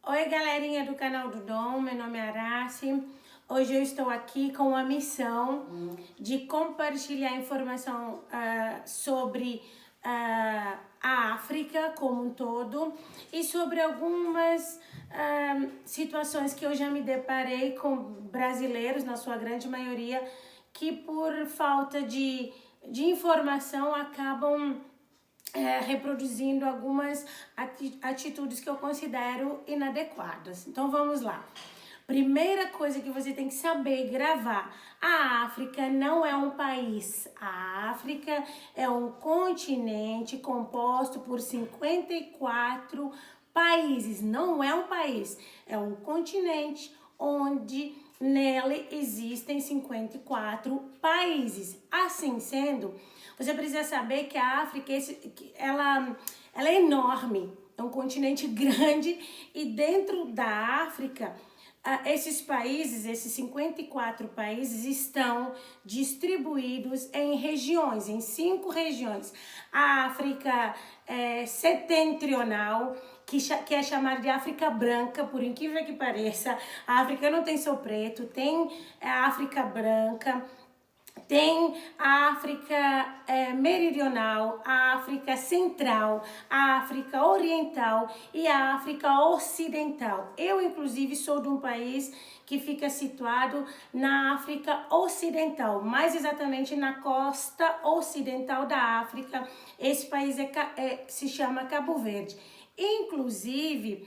Oi, galerinha do canal do Dom, meu nome é Araci. Hoje eu estou aqui com a missão de compartilhar informação sobre a África como um todo e sobre algumas situações que eu já me deparei com brasileiros, na sua grande maioria, que por falta de informação acabam reproduzindo algumas atitudes que eu considero inadequadas. Então vamos lá. Primeira coisa que você tem que saber e gravar: a África não é um país. A África é um continente composto por 54 países. Não é um país, é um continente onde nele existem 54 países. Assim sendo, você precisa saber que a África ela é enorme, é um continente grande, e dentro da África, esses países, esses 54 países, estão distribuídos em regiões, em 5 regiões. A África setentrional, que é chamada de África Branca, por incrível que pareça. A África não tem só preto, tem a África Branca. Tem a África Meridional, a África Central, a África Oriental e a África Ocidental. Eu, inclusive, sou de um país que fica situado na África Ocidental, mais exatamente na costa ocidental da África. Esse país se chama Cabo Verde. Inclusive,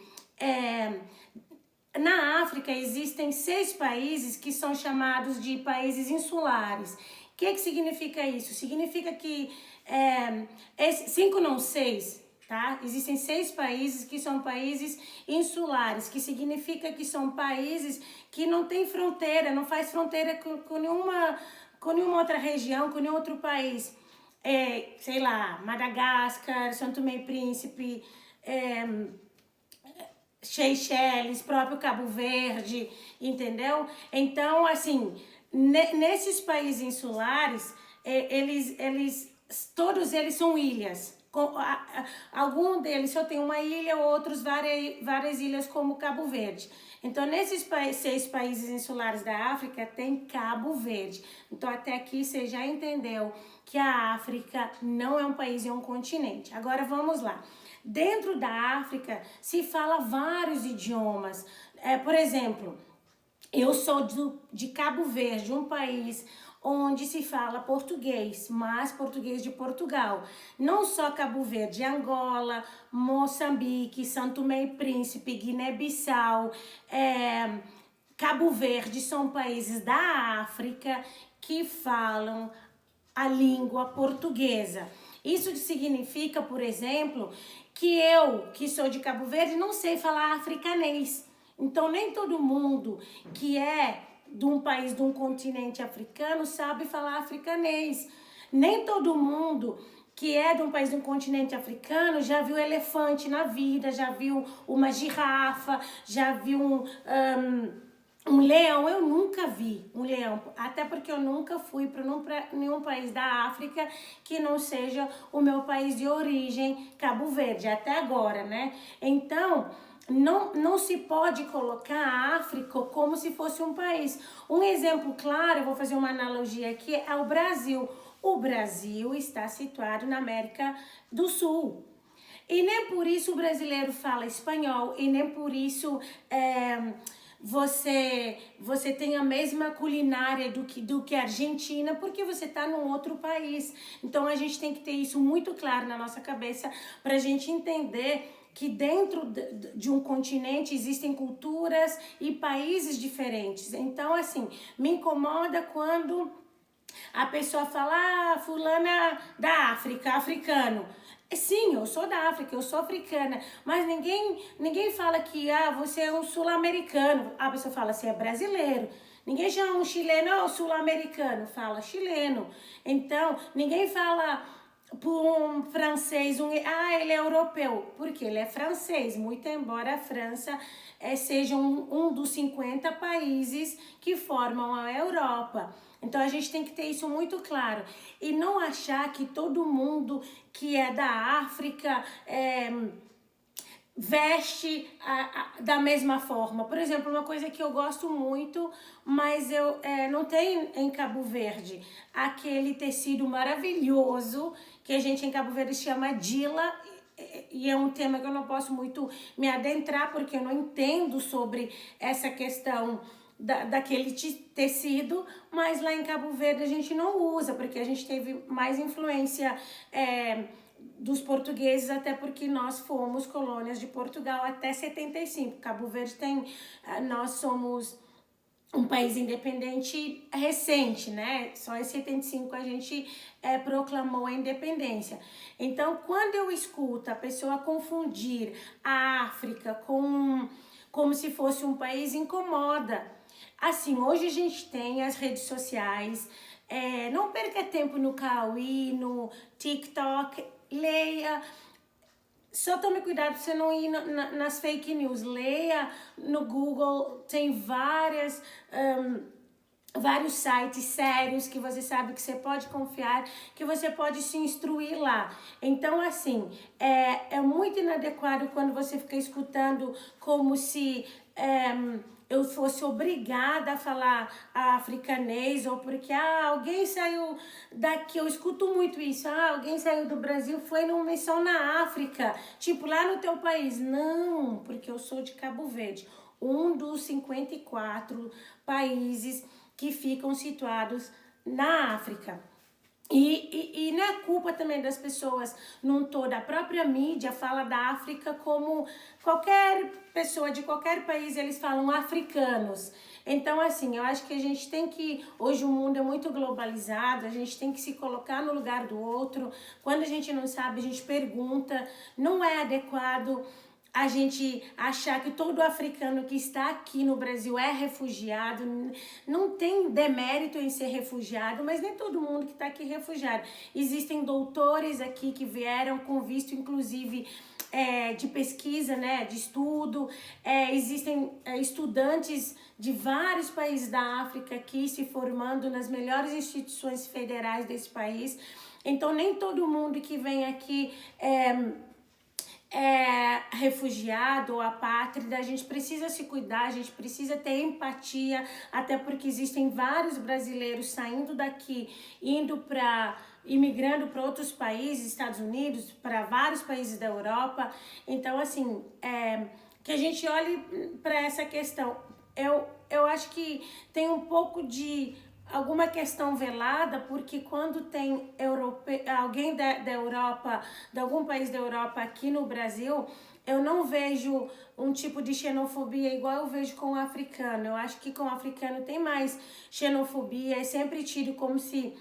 na África existem 6 países que são chamados de países insulares. O que significa isso? Significa que 5 não 6, tá? Existem 6 países que são países insulares, que significa que são países que não têm fronteira, não faz fronteira com nenhuma outra região, com nenhum outro país. Sei lá, Madagascar, São Tomé e Príncipe, Seychelles, próprio Cabo Verde, entendeu? Então, assim, nesses países insulares, todos eles são ilhas. Algum deles só tem uma ilha, outros várias ilhas, como Cabo Verde. Então, nesses 6 países insulares da África, tem Cabo Verde. Então, até aqui você já entendeu que a África não é um país, é um continente. Agora, vamos lá. Dentro da África se fala vários idiomas. Por exemplo, eu sou de Cabo Verde, um país onde se fala português, mas português de Portugal. Não só Cabo Verde, Angola, Moçambique, São Tomé e Príncipe, Guiné-Bissau, Cabo Verde são países da África que falam a língua portuguesa. Isso significa, por exemplo, que eu, que sou de Cabo Verde, não sei falar africanês. Então, nem todo mundo que é de um país, de um continente africano, sabe falar africanês. Nem todo mundo que é de um país, de um continente africano, já viu elefante na vida, já viu uma girafa, já viu um leão. Eu nunca vi um leão, até porque eu nunca fui para nenhum país da África que não seja o meu país de origem, Cabo Verde, até agora, né? Então, não se pode colocar a África como se fosse um país. Um exemplo claro, eu vou fazer uma analogia aqui, é o Brasil. O Brasil está situado na América do Sul. E nem por isso o brasileiro fala espanhol, e nem por isso você tem a mesma culinária do que a Argentina, porque você está num outro país. Então a gente tem que ter isso muito claro na nossa cabeça para a gente entender que dentro de um continente existem culturas e países diferentes. Então, assim, me incomoda quando a pessoa fala, fulana da África, africano. Sim, eu sou da África, eu sou africana, mas ninguém fala que você é um sul-americano. A pessoa fala, você é brasileiro. Ninguém chama um chileno ou sul-americano, fala chileno. Então, ninguém fala por um francês, ele é europeu, porque ele é francês, muito embora a França seja um dos 50 países que formam a Europa. Então a gente tem que ter isso muito claro e não achar que todo mundo que é da África veste da mesma forma. Por exemplo, uma coisa que eu gosto muito, mas eu não tem em Cabo Verde, aquele tecido maravilhoso que a gente em Cabo Verde chama Dila, e é um tema que eu não posso muito me adentrar, porque eu não entendo sobre essa questão daquele tecido, mas lá em Cabo Verde a gente não usa, porque a gente teve mais influência dos portugueses, até porque nós fomos colônias de Portugal até 75. Cabo Verde tem, nós somos um país independente recente, né? Só em 75 a gente proclamou a independência. Então, quando eu escuto a pessoa confundir a África com como se fosse um país, incomoda. Assim, hoje a gente tem as redes sociais, não perca tempo no Kawaii, no TikTok, leia. Só tome cuidado para você não ir nas fake news. Leia no Google, tem vários sites sérios que você sabe que você pode confiar, que você pode se instruir lá. Então, assim, é muito inadequado quando você fica escutando como se eu fosse obrigada a falar africanês, ou porque alguém saiu daqui, eu escuto muito isso, alguém saiu do Brasil, foi numa missão na África, tipo lá no teu país. Não, porque eu sou de Cabo Verde, um dos 54 países que ficam situados na África. E não é culpa também das pessoas num todo. A própria mídia fala da África como qualquer pessoa de qualquer país, eles falam africanos. Então, assim, eu acho que a gente tem que... Hoje o mundo é muito globalizado, a gente tem que se colocar no lugar do outro. Quando a gente não sabe, a gente pergunta. Não é adequado a gente achar que todo africano que está aqui no Brasil é refugiado. Não tem demérito em ser refugiado, mas nem todo mundo que está aqui é refugiado. Existem doutores aqui que vieram com visto, inclusive, de pesquisa, né, de estudo. Existem estudantes de vários países da África aqui se formando nas melhores instituições federais desse país. Então, nem todo mundo que vem aqui refugiado ou apátrida. A gente precisa se cuidar, a gente precisa ter empatia, até porque existem vários brasileiros saindo daqui, imigrando para outros países, Estados Unidos, para vários países da Europa. Então, assim, que a gente olhe para essa questão. Eu acho que tem um pouco de alguma questão velada, porque quando tem alguém da Europa, de algum país da Europa aqui no Brasil, eu não vejo um tipo de xenofobia igual eu vejo com o africano. Eu acho que com o africano tem mais xenofobia, é sempre tido como se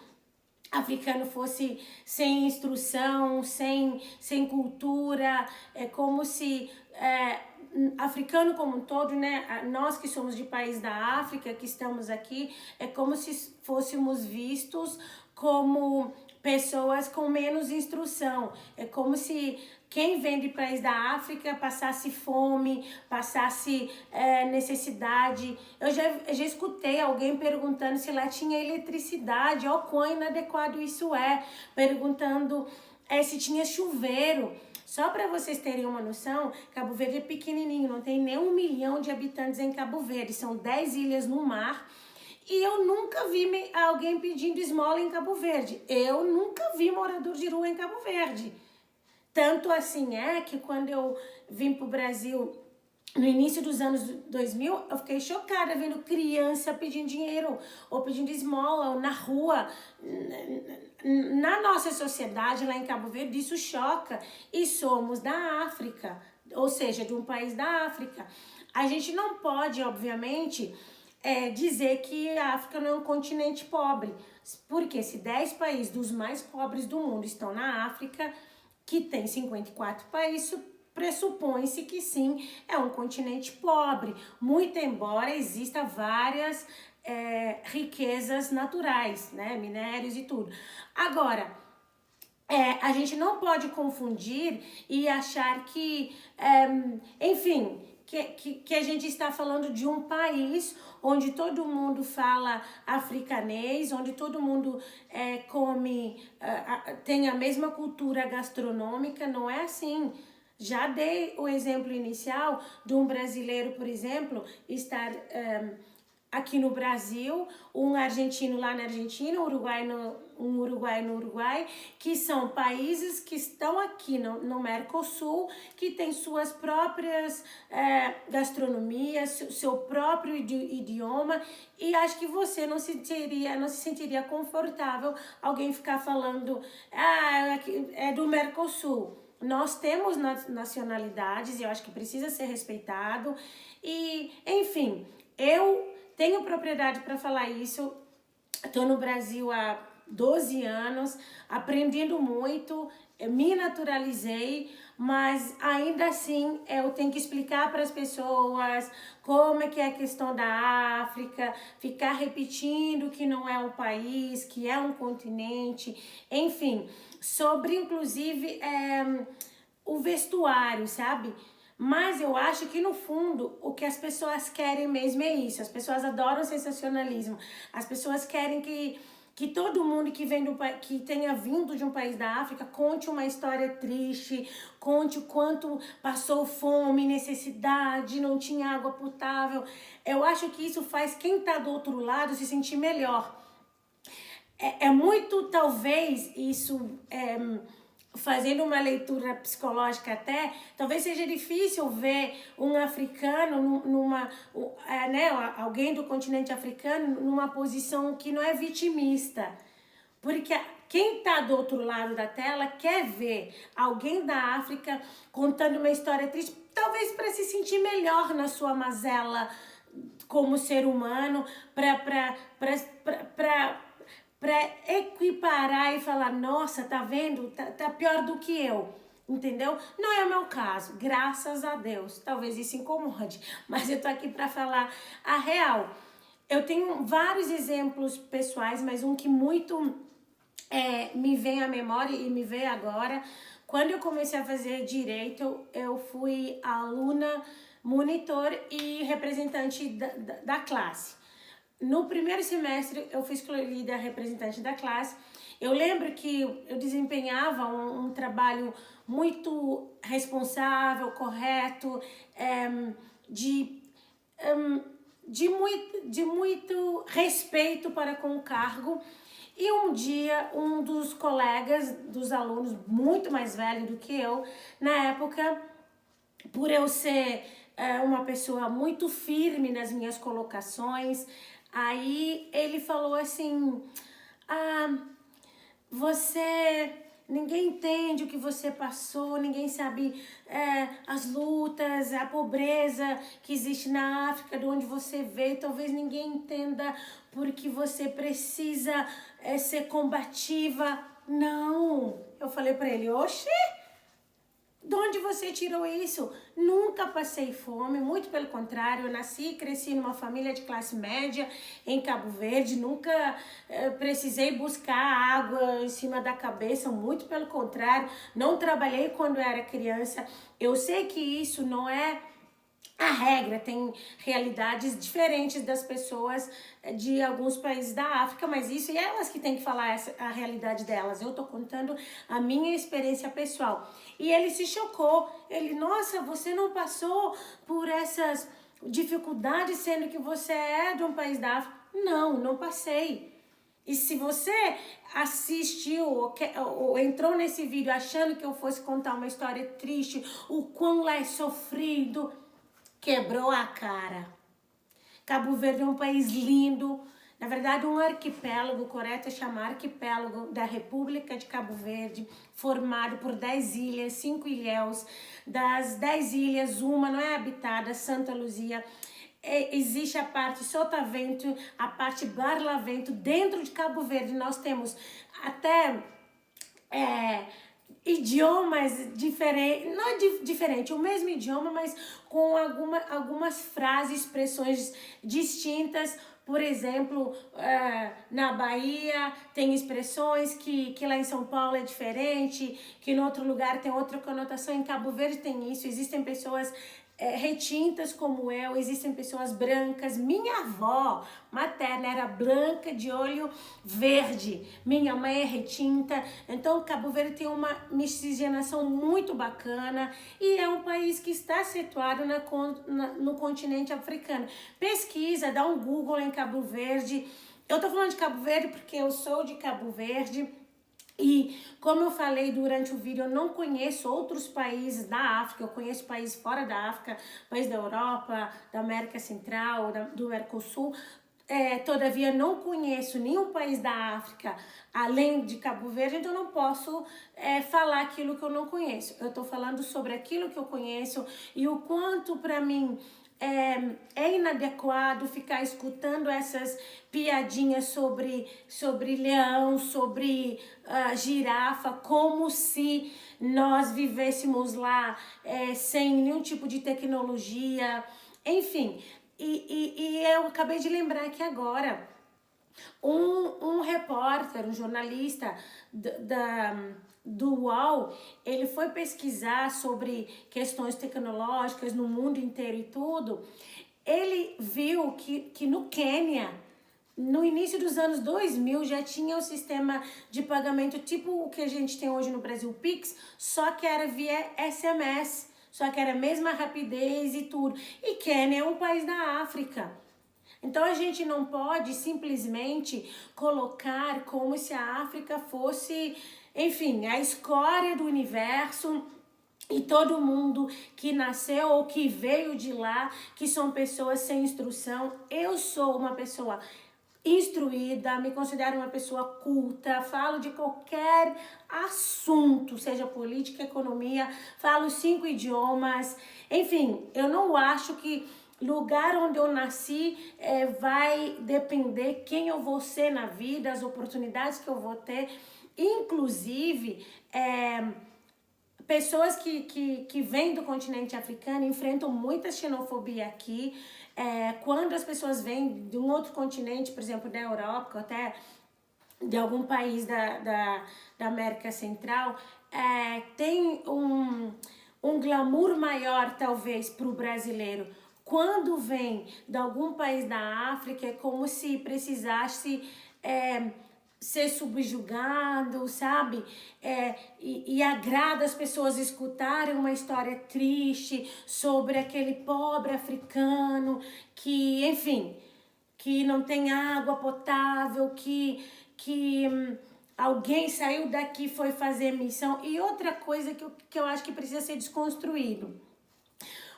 africano fosse sem instrução, sem cultura, é como se africano como um todo, né? Nós que somos de país da África, que estamos aqui, é como se fôssemos vistos como pessoas com menos instrução. É como se quem vem de país da África passasse fome, passasse necessidade. Eu já escutei alguém perguntando se lá tinha eletricidade, ó, quão inadequado isso é, perguntando se tinha chuveiro. Só para vocês terem uma noção, Cabo Verde é pequenininho, não tem nem 1 milhão de habitantes em Cabo Verde, são 10 ilhas no mar. E eu nunca vi alguém pedindo esmola em Cabo Verde. Eu nunca vi morador de rua em Cabo Verde. Tanto assim que quando eu vim para o Brasil no início dos anos 2000, eu fiquei chocada vendo criança pedindo dinheiro ou pedindo esmola ou na rua. Na nossa sociedade lá em Cabo Verde, isso choca. E somos da África, ou seja, de um país da África. A gente não pode, obviamente, dizer que a África não é um continente pobre. Porque se 10 países dos mais pobres do mundo estão na África, que tem 54 países, pressupõe-se que sim, é um continente pobre, muito embora exista várias riquezas naturais, né, minérios e tudo. Agora, a gente não pode confundir e achar que, enfim, que a gente está falando de um país onde todo mundo fala africanês, onde todo mundo come, tem a mesma cultura gastronômica. Não é assim. Já dei o exemplo inicial de um brasileiro, por exemplo, estar aqui no Brasil, um argentino lá na Argentina, um uruguai no Uruguai, que são países que estão aqui no Mercosul, que têm suas próprias gastronomias, seu próprio idioma, e acho que você não se sentiria confortável alguém ficar falando, é do Mercosul. Nós temos nacionalidades e eu acho que precisa ser respeitado. E, enfim, eu tenho propriedade para falar isso. Estou no Brasil há 12 anos, aprendendo muito, me naturalizei, mas ainda assim eu tenho que explicar para as pessoas como é que é a questão da África, ficar repetindo que não é um país, que é um continente, enfim, sobre inclusive o vestuário, sabe? Mas eu acho que no fundo o que as pessoas querem mesmo é isso. As pessoas adoram sensacionalismo. As pessoas querem que todo mundo que tenha vindo de um país da África conte uma história triste, conte o quanto passou fome, necessidade, não tinha água potável. Eu acho que isso faz quem está do outro lado se sentir melhor. É muito, talvez, isso... fazendo uma leitura psicológica até, talvez seja difícil ver um africano alguém do continente africano numa posição que não é vitimista. Porque quem está do outro lado da tela quer ver alguém da África contando uma história triste, talvez para se sentir melhor na sua mazela como ser humano, para equiparar e falar, nossa, tá vendo? Tá pior do que eu, entendeu? Não é o meu caso, graças a Deus. Talvez isso incomode, mas eu tô aqui para falar a real. Eu tenho vários exemplos pessoais, mas um que muito me vem à memória e me veio agora. Quando eu comecei a fazer direito, eu fui aluna, monitor e representante da classe. No primeiro semestre, eu fui escolhida representante da classe. Eu lembro que eu desempenhava um trabalho muito responsável, correto, de muito respeito para com o cargo. E um dia, um dos colegas dos alunos, muito mais velho do que eu, na época, por eu ser uma pessoa muito firme nas minhas colocações, aí ele falou assim, ninguém entende o que você passou, ninguém sabe as lutas, a pobreza que existe na África, de onde você veio, talvez ninguém entenda porque você precisa ser combativa. Não, eu falei pra ele, oxê, de onde você tirou isso? Nunca passei fome, muito pelo contrário, eu nasci e cresci numa família de classe média em Cabo Verde, nunca precisei buscar água em cima da cabeça, muito pelo contrário, não trabalhei quando eu era criança. Eu sei que isso não é a regra, tem realidades diferentes das pessoas de alguns países da África, mas isso é elas que têm que falar a realidade delas. Eu tô contando a minha experiência pessoal. E ele se chocou. Ele, nossa, você não passou por essas dificuldades sendo que você é de um país da África? Não, não passei. E se você assistiu ou entrou nesse vídeo achando que eu fosse contar uma história triste, o quão lá é sofrido, quebrou a cara. Cabo Verde é um país lindo, na verdade um arquipélago, o correto é chamar arquipélago da República de Cabo Verde, formado por 10 ilhas, 5 ilhéus. Das 10 ilhas, uma não é habitada, Santa Luzia. Existe a parte Sotavento, a parte Barlavento. Dentro de Cabo Verde nós temos até idiomas diferentes, não é diferente, o mesmo idioma, mas com algumas frases, expressões distintas. Por exemplo, na Bahia tem expressões que lá em São Paulo é diferente, que em outro lugar tem outra conotação. Em Cabo Verde tem isso, existem pessoas retintas como eu, existem pessoas brancas. Minha avó materna era branca de olho verde, minha mãe é retinta. Então Cabo Verde tem uma miscigenação muito bacana e é um país que está situado no continente africano. Pesquisa, dá um Google em Cabo Verde. Eu tô falando de Cabo Verde porque eu sou de Cabo Verde. E como eu falei durante o vídeo, eu não conheço outros países da África, eu conheço países fora da África, países da Europa, da América Central, do Mercosul. Todavia, não conheço nenhum país da África além de Cabo Verde, então não posso falar aquilo que eu não conheço. Eu estou falando sobre aquilo que eu conheço e o quanto para mim é inadequado ficar escutando essas piadinhas sobre leão, sobre girafa, como se nós vivêssemos lá sem nenhum tipo de tecnologia, enfim. E eu acabei de lembrar aqui agora, um repórter, um jornalista do UOL, ele foi pesquisar sobre questões tecnológicas no mundo inteiro e tudo. Ele viu que no Quênia, no início dos anos 2000, já tinha o sistema de pagamento tipo o que a gente tem hoje no Brasil, Pix, só que era via SMS, só que era a mesma rapidez e tudo. E Quênia é um país da África. Então a gente não pode simplesmente colocar como se a África fosse, enfim, a escória do universo e todo mundo que nasceu ou que veio de lá, que são pessoas sem instrução. Eu sou uma pessoa instruída, me considero uma pessoa culta, falo de qualquer assunto, seja política, economia, falo 5 idiomas, enfim, eu não acho que lugar onde eu nasci vai depender quem eu vou ser na vida, as oportunidades que eu vou ter. Inclusive, pessoas que vêm do continente africano enfrentam muita xenofobia aqui. Quando as pessoas vêm de um outro continente, por exemplo, da Europa, ou até de algum país da América Central, tem um glamour maior, talvez, para o brasileiro. Quando vem de algum país da África, é como se precisasse ser subjugado, sabe? E agrada as pessoas escutarem uma história triste sobre aquele pobre africano que, enfim, que não tem água potável, que alguém saiu daqui e foi fazer missão. E outra coisa que eu acho que precisa ser desconstruído.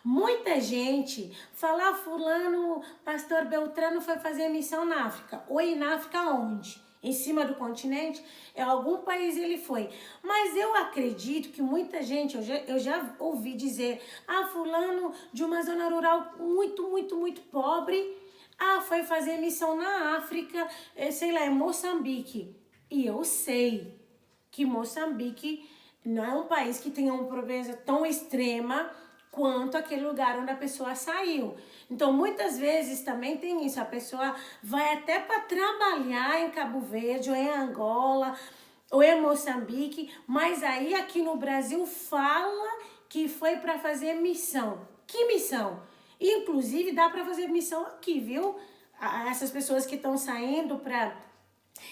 Muita gente fala, fulano, pastor Beltrano foi fazer missão na África. Oi, na África onde? Em cima do continente? Algum país ele foi. Mas eu acredito que muita gente, eu já ouvi dizer, fulano de uma zona rural muito, muito, muito pobre, foi fazer missão na África, sei lá, em Moçambique. E eu sei que Moçambique não é um país que tenha uma pobreza tão extrema quanto aquele lugar onde a pessoa saiu. Então, muitas vezes também tem isso, a pessoa vai até para trabalhar em Cabo Verde, ou em Angola, ou em Moçambique, mas aí aqui no Brasil fala que foi para fazer missão. Que missão? Inclusive, dá para fazer missão aqui, viu? Essas pessoas que estão saindo para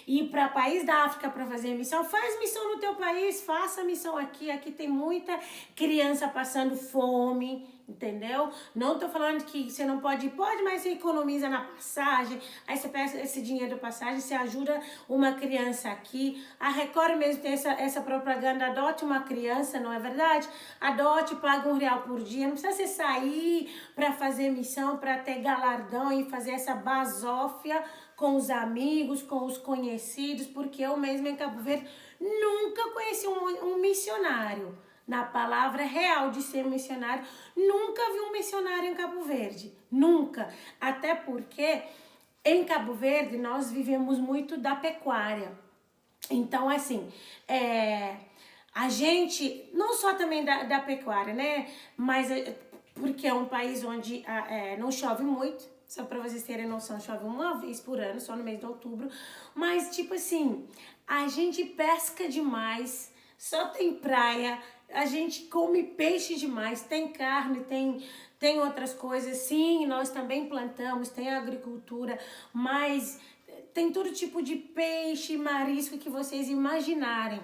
ir para país da África para fazer missão, faz missão no teu país, faça missão aqui. Aqui tem muita criança passando fome, entendeu? Não tô falando que você não pode mas você economiza na passagem, aí você pega esse dinheiro da passagem, você ajuda uma criança aqui. A Record mesmo tem essa propaganda, adote uma criança, não é verdade? Adote, paga R$1 por dia, não precisa você sair para fazer missão, para ter galardão e fazer essa basófia com os amigos, com os conhecidos, porque eu mesma em Cabo Verde nunca conheci um missionário. Na palavra real de ser missionário, nunca vi um missionário em Cabo Verde. Nunca. Até porque em Cabo Verde nós vivemos muito da pecuária. Então, assim, a gente, não só também da pecuária, né? Mas porque é um país onde não chove muito. Só para vocês terem noção, chove uma vez por ano, só no mês de outubro. Mas, tipo assim, a gente pesca demais, só tem praia, a gente come peixe demais, tem carne, tem outras coisas, sim, nós também plantamos, tem agricultura, mas tem todo tipo de peixe, marisco que vocês imaginarem.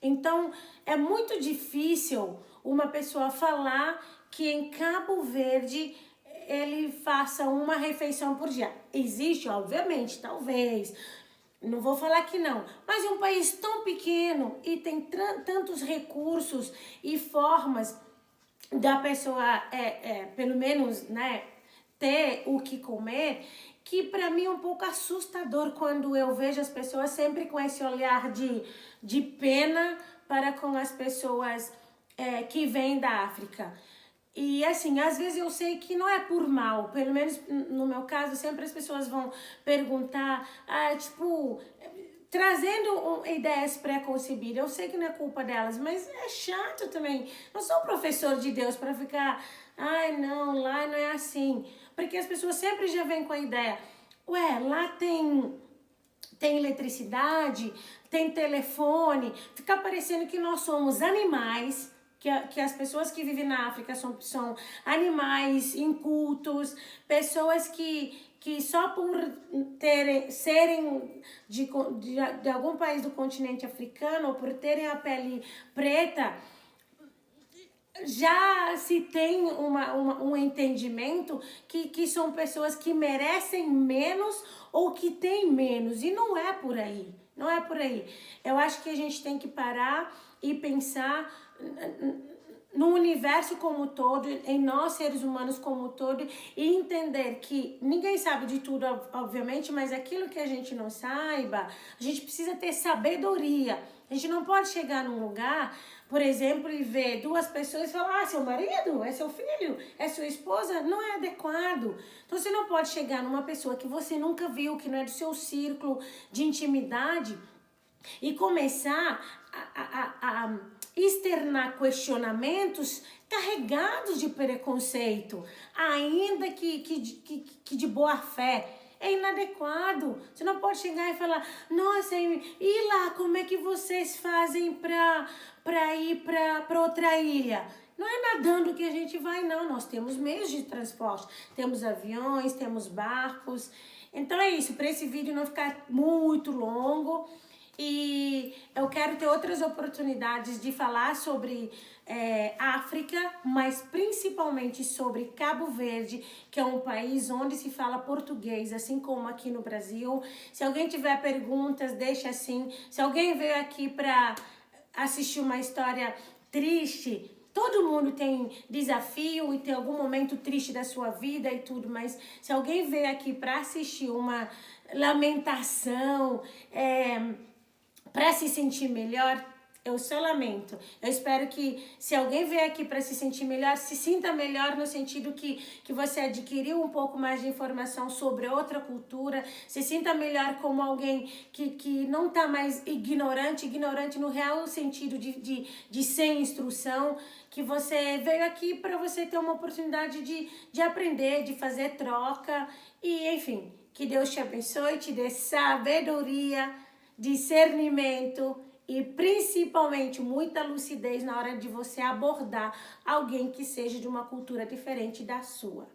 Então, é muito difícil uma pessoa falar que em Cabo Verde ele faça uma refeição por dia. Existe, obviamente, talvez. Não vou falar que não, mas é um país tão pequeno e tem tantos recursos e formas da pessoa, pelo menos, né, ter o que comer, que para mim é um pouco assustador quando eu vejo as pessoas sempre com esse olhar de pena para com as pessoas que vêm da África. E assim, às vezes eu sei que não é por mal, pelo menos no meu caso, sempre as pessoas vão perguntar, tipo, trazendo ideias pré-concebidas. Eu sei que não é culpa delas, mas é chato também. Não sou professor de Deus para ficar, ai não, lá não é assim. Porque as pessoas sempre já vêm com a ideia, ué, lá tem eletricidade, tem telefone, fica parecendo que nós somos animais, que as pessoas que vivem na África são animais incultos, pessoas que só por serem de algum país do continente africano ou por terem a pele preta, já se tem um entendimento que são pessoas que merecem menos ou que têm menos. E não é por aí. Não é por aí. Eu acho que a gente tem que parar e pensar no universo como um todo, em nós seres humanos como um todo, e entender que ninguém sabe de tudo, obviamente, mas aquilo que a gente não saiba, a gente precisa ter sabedoria. A gente não pode chegar num lugar, por exemplo, e ver duas pessoas e falar, seu marido, é seu filho, é sua esposa, não é adequado. Então você não pode chegar numa pessoa que você nunca viu, que não é do seu círculo de intimidade, e começar a externar questionamentos carregados de preconceito, ainda que de boa fé. É inadequado. Você não pode chegar e falar, nossa, e lá, como é que vocês fazem para ir para outra ilha? Não é nadando que a gente vai, não. Nós temos meios de transporte. Temos aviões, temos barcos. Então é isso, para esse vídeo não ficar muito longo. E eu quero ter outras oportunidades de falar sobre África, mas principalmente sobre Cabo Verde, que é um país onde se fala português, assim como aqui no Brasil. Se alguém tiver perguntas, deixa assim. Se alguém veio aqui para assistir uma história triste, todo mundo tem desafio e tem algum momento triste da sua vida e tudo, mas se alguém veio aqui para assistir uma lamentação, para se sentir melhor, eu só lamento. Eu espero que se alguém vier aqui para se sentir melhor, se sinta melhor no sentido que você adquiriu um pouco mais de informação sobre outra cultura, se sinta melhor como alguém que não está mais ignorante no real sentido de sem instrução, que você veio aqui para você ter uma oportunidade de aprender, de fazer troca e, enfim, que Deus te abençoe, te dê sabedoria, discernimento e principalmente muita lucidez na hora de você abordar alguém que seja de uma cultura diferente da sua.